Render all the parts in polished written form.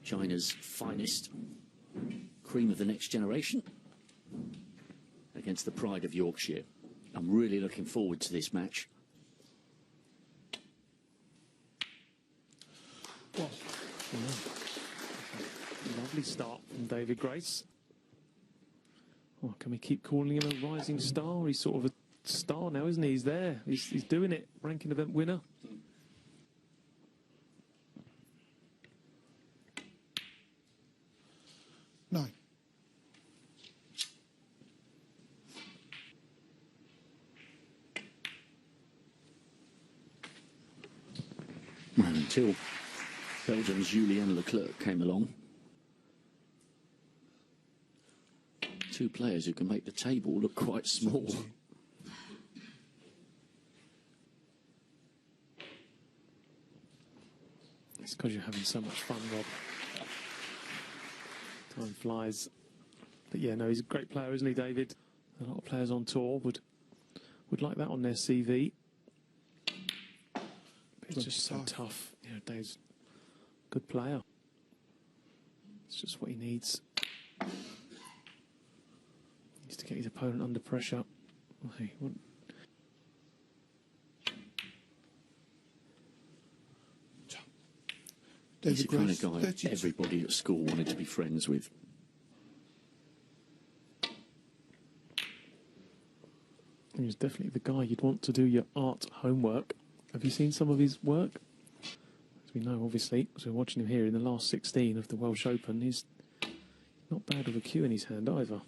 China's finest, cream of the next generation, against the pride of Yorkshire. I'm really looking forward to this match. Well, lovely start from David Grace. Oh, can we keep calling him a rising star? He's sort of a star now, isn't he? He's there. He's doing it. Ranking event winner. Nine. Well, until Belgium's Julien Leclerc came along. Two players who can make the table look quite small. It's because you're having so much fun, Rob. Time flies. But yeah, no, he's a great player, isn't he, David? A lot of players on tour would like that on their CV. But it's just so tough. You know, Dave's a good player. It's just what he needs. He needs to get his opponent under pressure. Well, hey, He's the kind of guy everybody at school wanted to be friends with. He was definitely the guy you'd want to do your art homework. Have you seen some of his work? As we know, obviously, because we're watching him here in the last 16 of the Welsh Open, he's not bad with a cue in his hand either.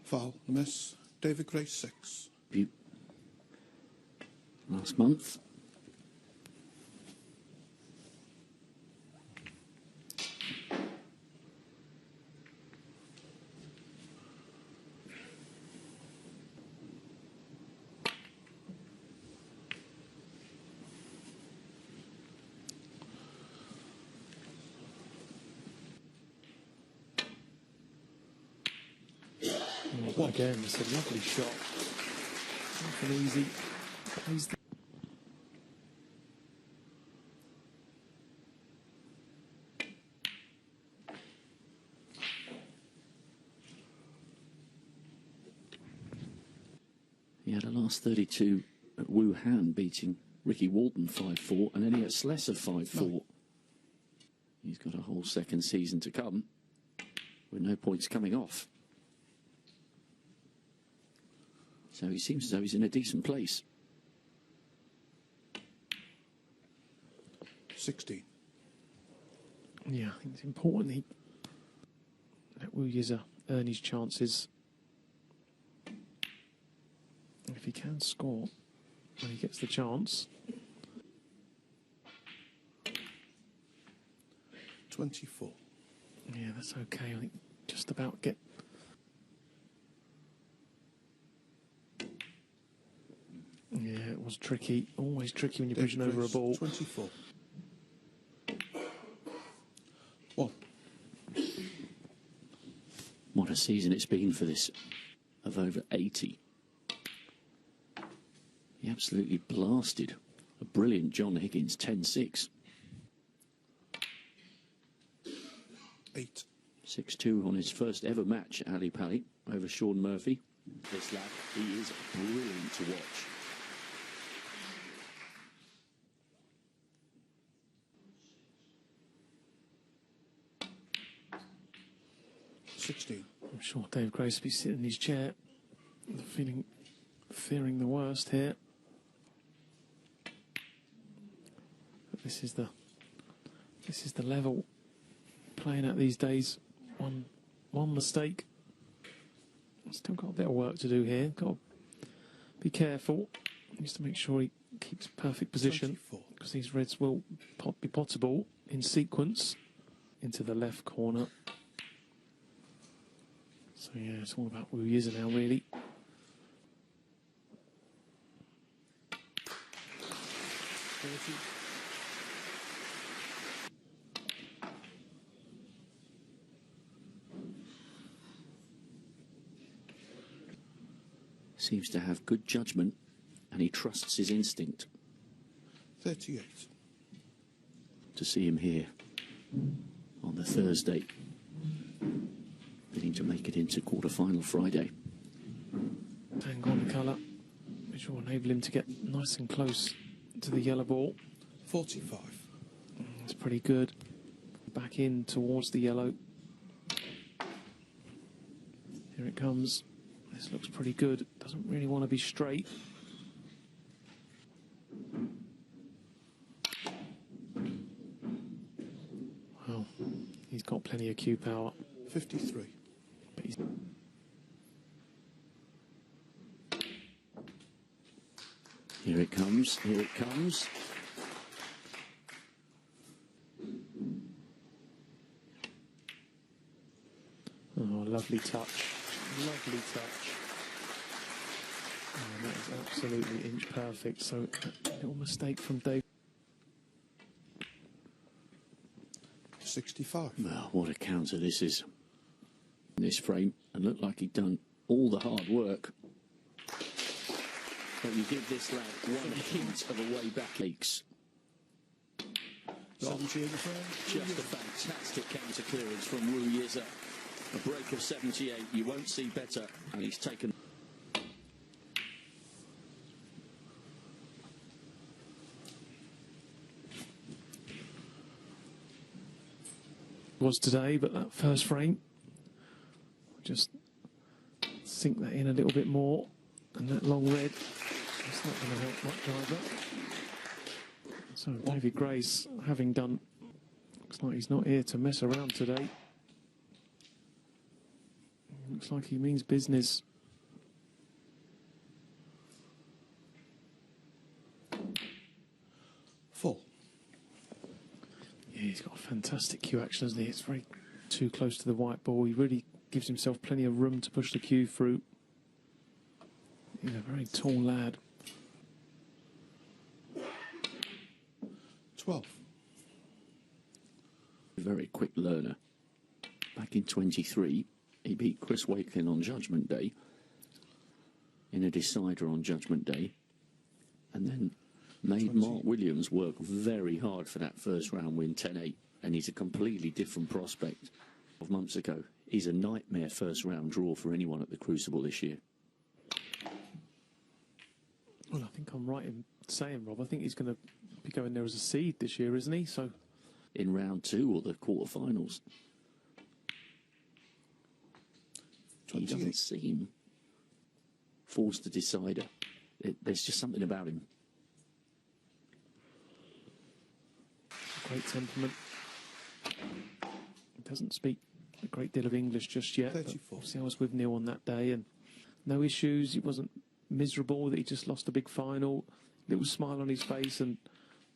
Foul, miss. David Grace, 6. Last month. Oh, again, it's a lovely shot. Nice and easy. Plays the He had a last 32 at Wuhan, beating Ricky Walton 5-4, and then he had Slesser 5-4. No. He's got a whole second season to come, with no points coming off. So he seems as though he's in a decent place. 16. Yeah, I think it's important he let Yize earn his chances. If he can score when he gets the chance. 24. Yeah, that's okay. I think just about get. Yeah, it was tricky. Always tricky when you're pushing over a ball. 24. 1. What a season it's been for this of over 80. He absolutely blasted a brilliant John Higgins 10-6. 8. 6-2 on his first ever match, Ali Pali, over Sean Murphy. This lad, he is brilliant to watch. I'm sure Dave Grace will be sitting in his chair, fearing the worst here. But this is the level playing at these days. One mistake. Still got a bit of work to do here. Got to be careful. Just to make sure he keeps perfect position, because these reds will be potable in sequence into the left corner. So yeah, it's all about Yize now, really. Seems to have good judgment, and he trusts his instinct. 38. To see him here on the Thursday, bidding to make it into quarter-final Friday. Hang on the colour, which will enable him to get nice and close to the yellow ball. 45. It's pretty good. Back in towards the yellow. Here it comes. This looks pretty good. Doesn't really want to be straight. Well, he's got plenty of cue power. 53. But he's Here it comes, here it comes. oh, lovely touch. Lovely touch. Oh, that is absolutely inch perfect. So, a little mistake from Dave. 65. Well, what a counter this is. In this frame, and looked like he'd done all the hard work. But you give this lad one hint of a way back leaks. 70 in the frame. Just a fantastic counter clearance from Yize. A break of 78, you won't see better, and he's taken. Was today, but that first frame, just sink that in a little bit more, and that long red, it's not going to help much either. So David Grace, having done, looks like he's not here to mess around today. Looks like he means business. Full. Yeah, he's got a fantastic cue action, hasn't he? It's very too close to the white ball. He really gives himself plenty of room to push the cue through. He's a very tall lad. 12. Very quick learner. Back in 23, he beat Chris Wakelin on Judgment Day, in a decider on Judgment Day, and then made 20. Mark Williams work very hard for that first round win, 10-8, and he's a completely different prospect. 12 months ago, he's a nightmare first round draw for anyone at the Crucible this year. Well, I think I'm right in saying, Rob, I think he's going to be going there as a seed this year, isn't he? So In round 2 or the quarterfinals. He doesn't seem forced to decider. There's just something about him. great temperament. He doesn't speak a great deal of English just yet. 34. Obviously, I was with Neil on that day, and no issues. He wasn't miserable that he just lost a big final. Little smile on his face, and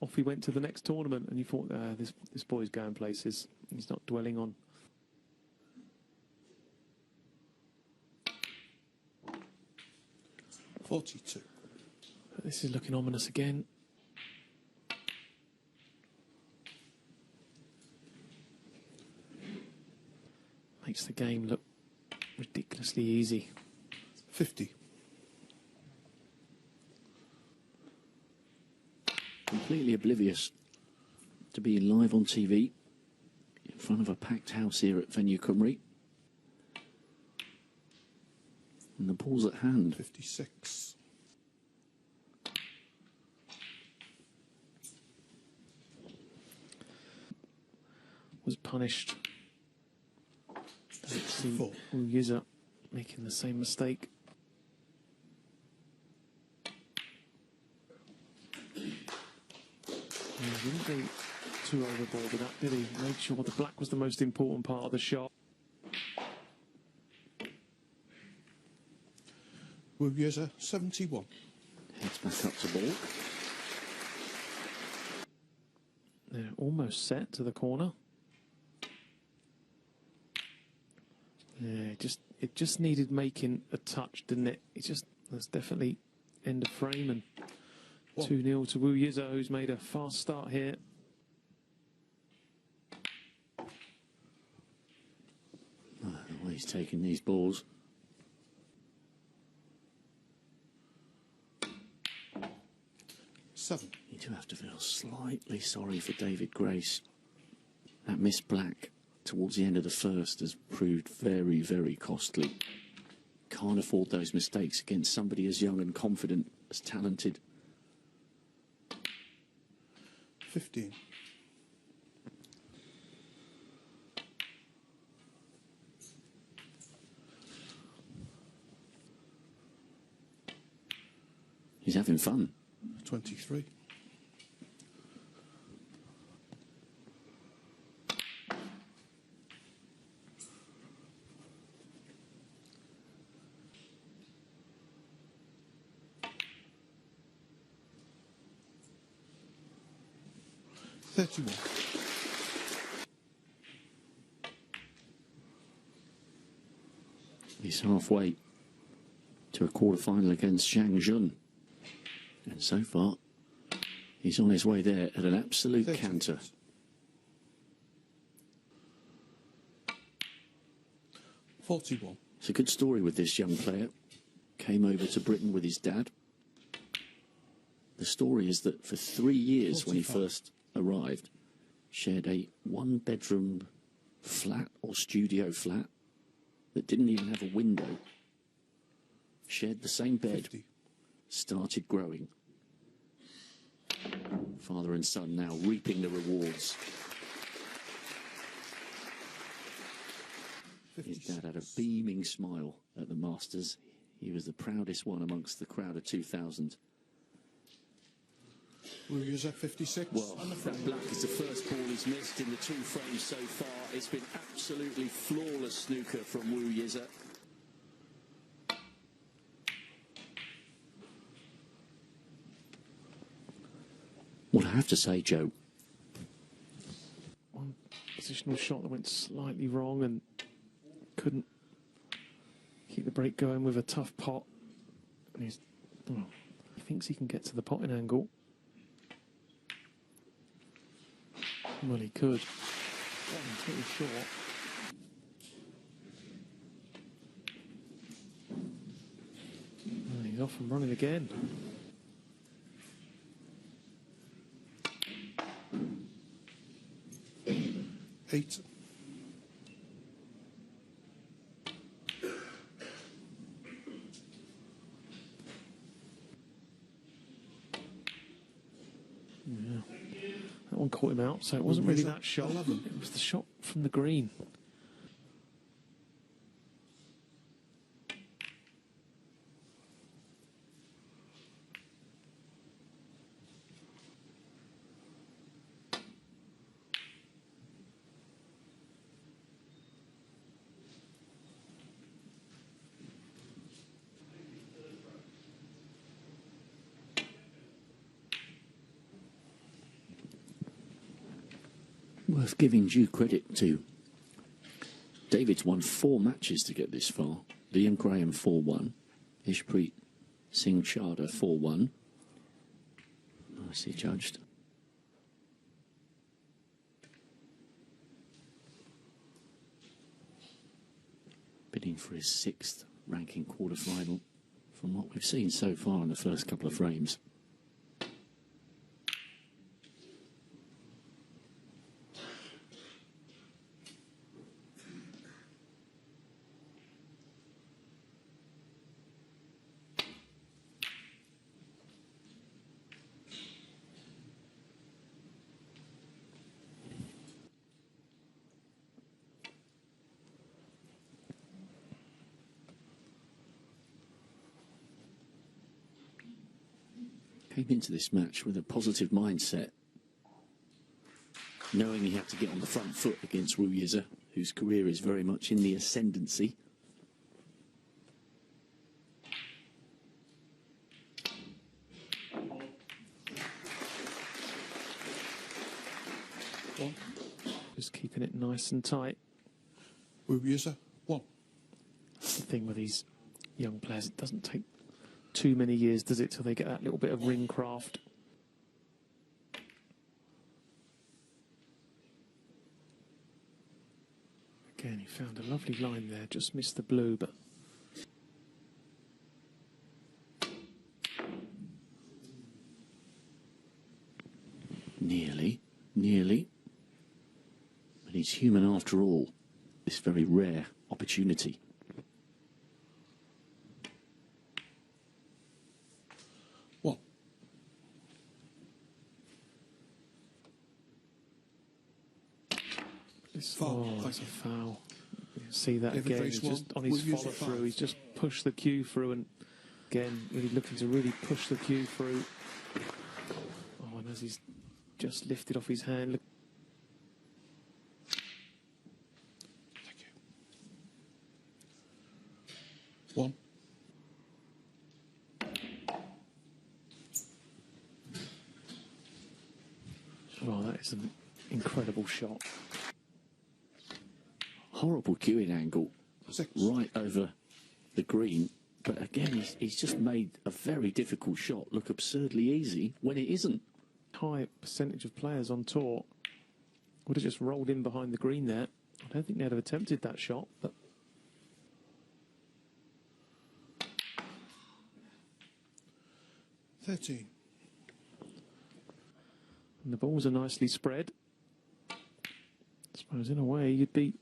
off he went to the next tournament. And you thought, this boy's going places. He's not dwelling on. $42. But this is looking ominous again. Makes the game look ridiculously easy. 50. Completely oblivious to being live on TV in front of a packed house here at Venue Cymru. And the ball's at hand. 56. Was punished. Don't see 64. Yize making the same mistake. He didn't go too overboard with that, did he? Made sure the black was the most important part of the shot. With Yize, 71. Heads back up to ball. They're almost set to the corner. Yeah, it just needed making a touch, didn't it? That's definitely end of frame, and 2-0 to Yize, who's made a fast start here. Oh, the way he's taking these balls. 7. You do have to feel slightly sorry for David Grace. That miss black towards the end of the first has proved very, very costly. Can't afford those mistakes against somebody as young and confident, as talented. 15. He's having fun. 23. $31. He's halfway to a quarter-final against Zhang Jun. And so far, he's on his way there at an absolute canter. 41. It's a good story with this young player. Came over to Britain with his dad. The story is that for 3 years 45. when he first arrived, shared a one-bedroom flat or studio flat that didn't even have a window. Shared the same bed. 50. Started growing. Father and son now reaping the rewards. His dad had a beaming smile at the Masters. He was the proudest one amongst the crowd of 2000. Wu Yize 56. Well, that black is the first ball he's missed in the 2 frames so far. It's been absolutely flawless snooker from Wu Yize. What I have to say, Joe. One positional shot that went slightly wrong and couldn't keep the break going with a tough pot. And he thinks he can get to the potting angle. Well, he could. I'm pretty sure. And he's off and running again. $8. Yeah. That one caught him out, so it wasn't really that shot. 11. It was the shot from the green. Worth giving due credit to. David's won 4 matches to get this far. Liam Graham 4-1. Ishpreet Singh Chadha 4-1. Nicely judged. Bidding for his 6th ranking quarter-final from what we've seen so far in the first couple of frames. Came into this match with a positive mindset, knowing he had to get on the front foot against Wu Yize, whose career is very much in the ascendancy. Just keeping it nice and tight. Wu Yize 1. That's the thing with these young players, it doesn't take too many years, does it, till they get that little bit of ring craft. Again, he found a lovely line there, just missed the blue, but nearly. But he's human after all. This very rare opportunity. One. Foul. That's a foul. You see that David again. Grace He's just one. on his We'll use follow it through. five. He's just pushed the cue through, and again, really looking to really push the cue through. Oh, and as he's just lifted off his hand, look. Thank you. One. Oh, that is an incredible shot. Horrible cueing angle. 6. Right over the green. But again, he's just made a very difficult shot look absurdly easy when it isn't. High percentage of players on tour would have just rolled in behind the green there. I don't think they'd have attempted that shot, but 13. and the balls are nicely spread. I suppose in a way you'd be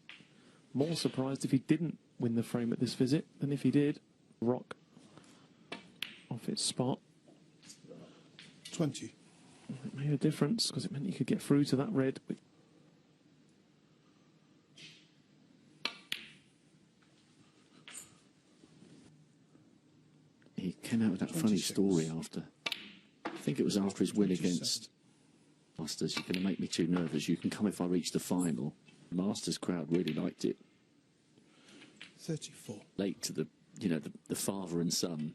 more surprised if he didn't win the frame at this visit than if he did. Rock off its spot. 20. It made a difference because it meant he could get through to that red. He came out with that funny 26. story after. I think it was after his win against Masters. You're going to make me too nervous. You can come if I reach the final. The Masters crowd really liked it. 34. Late to the, you know, the father and son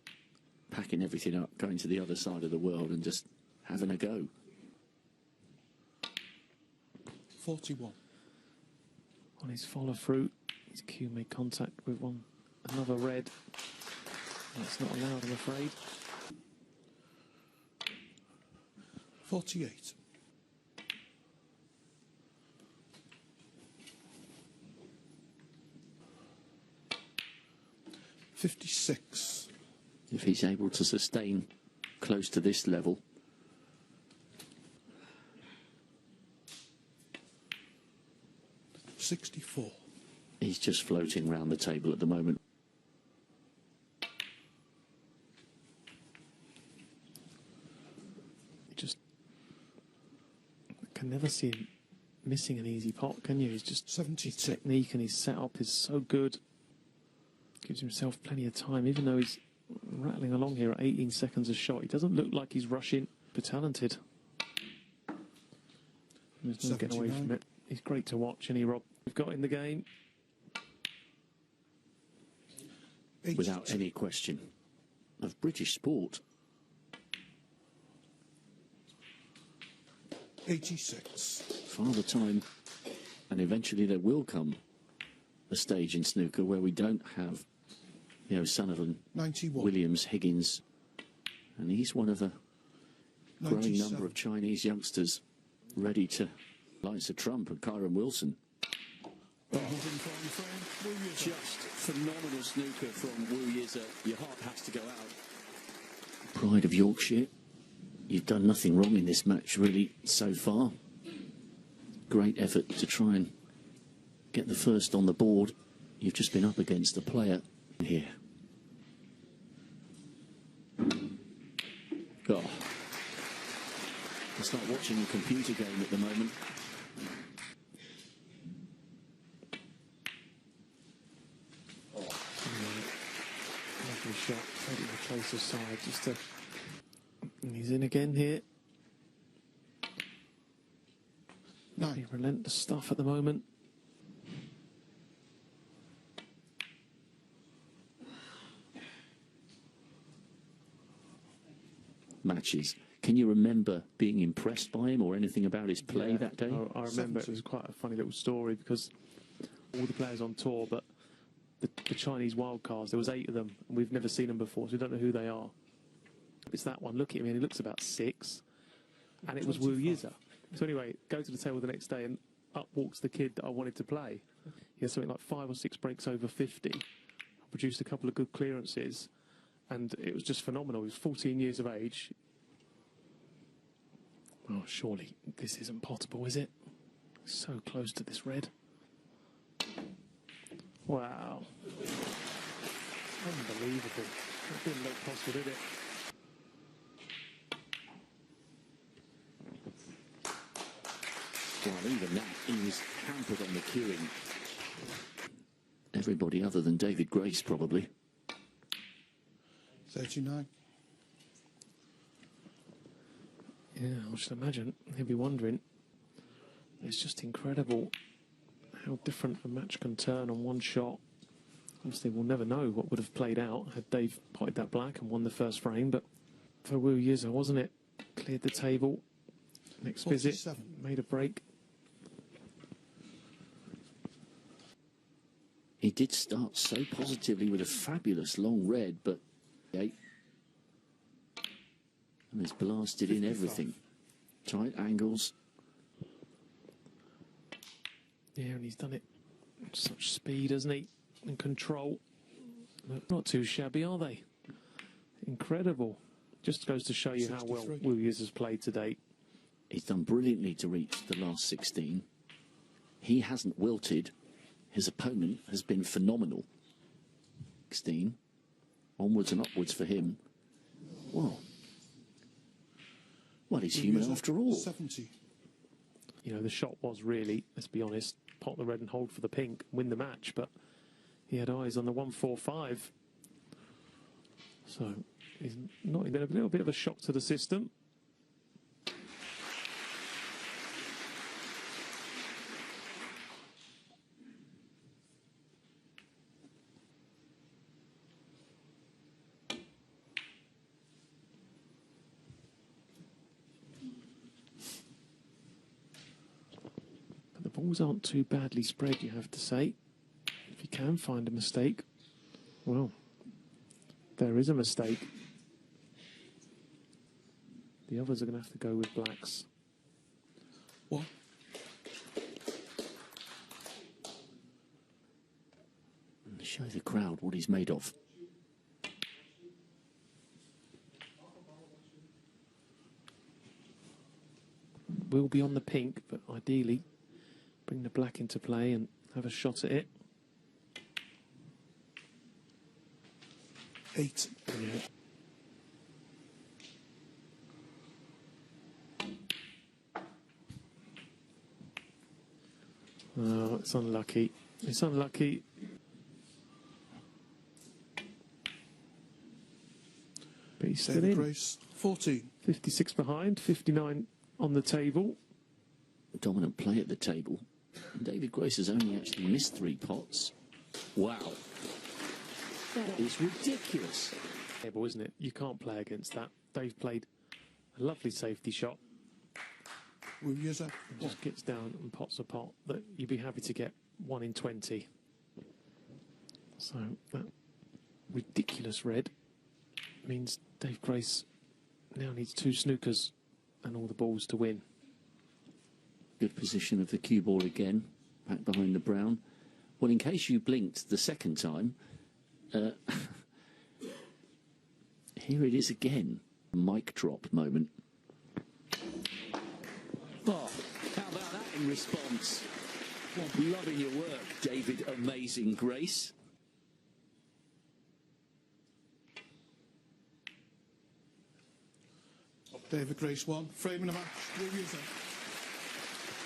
packing everything up, going to the other side of the world and just having a go. 41. On his follow through, his cue made contact with another red. That's not allowed, I'm afraid. 48. 56. If he's able to sustain close to this level. 64. He's just floating round the table at the moment. You just can never see him missing an easy pot, can you? He's just his 72. technique and his setup is so good. Gives himself plenty of time, even though he's rattling along here at 18 seconds a shot. He doesn't look like he's rushing, but talented. There's no getting away 79. from it. He's great to watch, and Rob, we've got in the game. 82. Without any question. Of British sport. 86. Father time. And eventually there will come a stage in snooker where we don't have, you know, Sullivan, 91. Williams, Higgins. And he's one of a growing 97. number of Chinese youngsters ready to, likes of Trump and Kyron Wilson. 140 frame. Will Yize. Just phenomenal snooker from Wu Yize. Your heart has to go out. Pride of Yorkshire. You've done nothing wrong in this match, really, so far. Great effort to try and get the first on the board. You've just been up against a player here. Oh. It's like watching a computer game at the moment. Lovely shot, taking the closer side, just to... And he's in again here. 9. Relentless stuff at the moment. Matches. Can you remember being impressed by him or anything about his play that day? I remember it was quite a funny little story because all the players on tour, but the Chinese wildcards, there was 8 of them, and we've never seen them before, so we don't know who they are. It's that one. Look at him, and he looks about 6, and it was Wu 25. Yize. So anyway, go to the table the next day, and up walks the kid that I wanted to play. He had something like 5 or 6 breaks over 50. I produced a couple of good clearances, and it was just phenomenal. He was 14 years of age. Oh, surely this isn't potable, is it? So close to this red. Wow. Unbelievable. That didn't look possible, did it? Well, even that, he was hampered on the queuing. Everybody other than David Grace, probably. 39. Yeah, I should imagine. He'll be wondering. It's just incredible how different a match can turn on one shot. Obviously, we'll never know what would have played out had Dave potted that black and won the first frame, but for Wu Yize, wasn't it? Cleared the table. Next 47. visit, made a break. He did start so positively with a fabulous long red, but 8. And he's blasted in everything. Tight angles. Yeah, and he's done it with such speed, hasn't he? And control. Not too shabby, are they? Incredible. Just goes to show you how well 63. Wu Yize has played to date. He's done brilliantly to reach the last 16. He hasn't wilted. His opponent has been phenomenal. 16. Onwards and upwards for him. Well, he's human after all. 70. You know, the shot was really, let's be honest, pot the red and hold for the pink, win the match, but he had eyes on the 145. So he's not been a little bit of a shock to the system. But the balls aren't too badly spread, you have to say. If you can find a mistake, well, there is a mistake. The others are going to have to go with blacks. What? Show the crowd what he's made of. Will be on the pink, but ideally bring the black into play and have a shot at it. 8. Yeah. Oh, it's unlucky. It's unlucky. But he's still David in. Grace, 14. 56 behind, 59 on the table. Dominant play at the table. And David Grace has only actually missed 3 pots. Wow. That is ridiculous. Table, isn't it? You can't play against that. Dave played a lovely safety shot. Wu Yize, Just gets down and pots a pot that you'd be happy to get 1 in 20. So that ridiculous red means Dave Grace now needs 2 snookers and all the balls to win. Good position of the cue ball again, back behind the brown. Well, in case you blinked the second time, here it is again. Mic drop moment. Oh, how about that in response? Loving your work, David Amazing Grace. David Grace 1. Frame in a match, Wu Yize.